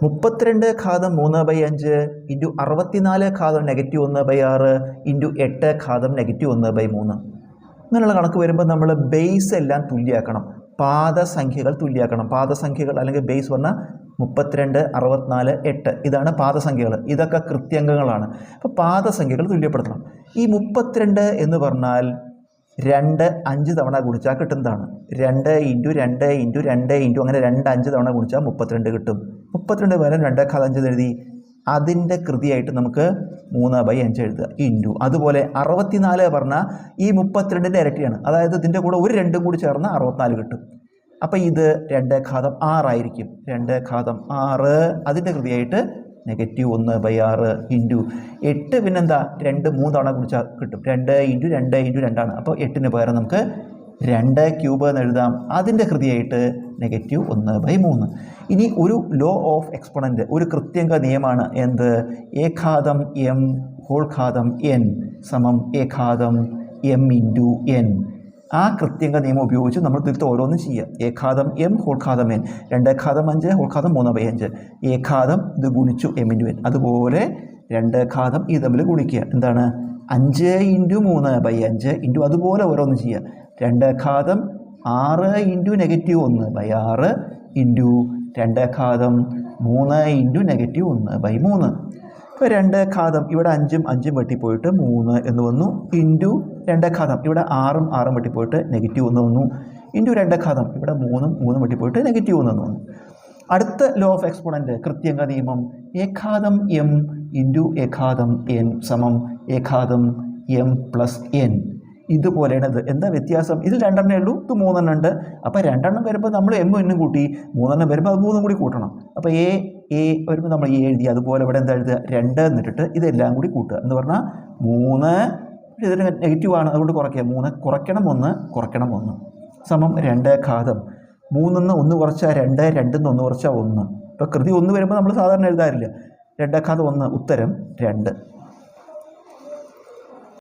32 ഘാതം 3/5 into 64 ഘാതം -1/6 into 8 ഘാതം -1/3. ഇങ്ങനെയുള്ള കണക്ക് വരുമ്പോൾ നമ്മൾ ബേസ് എല്ലാം തുല്യമാക്കണം, പാദസംഖ്യകൾ തുല്യമാക്കണം. പാദസംഖ്യകൾ അല്ലെങ്കിൽ ബേസ് പറഞ്ഞാൽ 32, 64, 8 ഇതാണ് പാദസംഖ്യകൾ. ഇതൊക്കെ കൃത്യംഗങ്ങളാണ്. അപ്പോൾ പാദസംഖ്യകൾ തുല്യപ്പെടുത്തണം. ഈ 32 എന്ന് പറഞ്ഞാൽ 2 5 തവണ ഗുണിച്ചാൽ കിട്ടുന്നതാണ്. 2 ഇൻറ്റു 2 ഇൻറ്റു 2 ഇൻറ്റു അങ്ങനെ 2 5 തവണ ഗുണിച്ചാൽ 32 കിട്ടും. 32 പകരം 2 ഘാതം 5 എഴുതി അതിൻ്റെ കൃതിയായിട്ട് നമുക്ക് 3/5 എഴുതുക ഇൻറ്റു. അതുപോലെ 64 പറഞ്ഞാൽ ഈ 32ൻ്റെ ഇരട്ടിയാണ്. അതായത് ഇതിൻ്റെ കൂടെ ഒരു 2 കൂടി ചേർന്ന് 64 കിട്ടും. അപ്പോൾ ഇത് 2 ഘാതം 6 ആയിരിക്കും. 2 ഘാതം 6 അതിൻ്റെ കൃതിയായിട്ട് -1/6 ഇൻറ്റു 8. പിന്നെന്താ 2 3 തവണ ഗുണിച്ചാൽ കിട്ടും. 2 ഇൻറ്റു 2 ഇൻറ്റു 2 ആണ്. അപ്പോൾ 8ന് പകരം നമുക്ക് 2 ക്യൂബ് എന്ന് എഴുതാം. അതിൻ്റെ കൃതിയായിട്ട് -1/3. ഇനി ഒരു ലോ ഓഫ് എക്സ്പോണൻ്റ്, ഒരു കൃത്യംഗ നിയമമാണ്. എന്ത്? a ഘാതം m ഹോൾ ഘാതം n സമം a ഘാതം m ഇൻറ്റു n. ആ കൃത്യംഗ നിയമം ഉപയോഗിച്ച് നമ്മൾ ഇതിലത്തെ ഓരോന്നും ചെയ്യുക. a ഘാതം m ഹോൾ ഘാതം n, 2 ഘാതം 5 ഹോൾ ഘാതം 3/5, a ഘാതം ഇത് ഗുണിച്ചു m ഇൻറ്റു n. അതുപോലെ 2 ഘാതം ഇത് തമ്മിൽ ഗുണിക്കുക. എന്താണ്? 5 ഇൻറ്റു 3/5 ഇൻറ്റു അതുപോലെ ഓരോന്നും ചെയ്യുക. 2 ഘാതം 6 ഇൻറ്റു -1/6 ഇൻറ്റു 2 ഘാതം 3 ഇൻറ്റു -1/3. ഇപ്പോൾ 2 ഘാതം ഇവിടെ 5ഉം 5ഉം വെട്ടിപ്പോയിട്ട് 3 എന്ന് വന്നു ഇൻറ്റു 2 ഘാതം ഇവിടെ 6ഉം 6ഉം വെട്ടിപ്പോയിട്ട് -1 വന്നു ഇൻറ്റു 2 ഘാതം ഇവിടെ 3ഉം 3ഉം വെട്ടിപ്പോയിട്ട് -1 എന്ന് വന്നു. അടുത്ത ലോ ഓഫ് എക്സ്പോണൻ്റ് കൃത്യംഗ നിയമം a ഘാതം m ഇൻറ്റു a ഘാതം n സമം a ഘാതം m പ്ലസ് n. ഇതുപോലെയാണ് ഇത്. എന്താ വ്യത്യാസം? ഇതിൽ 2 ഉള്ളൂ, ഇത് 3 ഉണ്ട്. അപ്പോൾ 2 വരുമ്പോൾ നമ്മൾ m എന്നും കൂട്ടി, 3 വരുമ്പോൾ അത് 3 കൂടി കൂട്ടണം. അപ്പോൾ a വരുമ്പോൾ നമ്മൾ a എഴുതി. അതുപോലെ ഇവിടെ എന്താ എഴുതുക? 2 എന്നിട്ടിട്ട് ഇതെല്ലാം കൂടി കൂട്ടുക. എന്ന് പറഞ്ഞാൽ 3 ഇതിന് നെഗറ്റീവാണ്, അതുകൊണ്ട് കുറയ്ക്കുക. 3 കുറയ്ക്കണം 1 കുറയ്ക്കണം 1 സമം 2 ഘാതം 3 1 കുറച്ചാൽ 2, 2 1 കുറച്ചാൽ 1. ഇപ്പോൾ കൃതി 1 വരുമ്പോൾ നമ്മൾ സാധാരണ എഴുതാറില്ല. 2 ഘാതം 1 ഉത്തരം 2.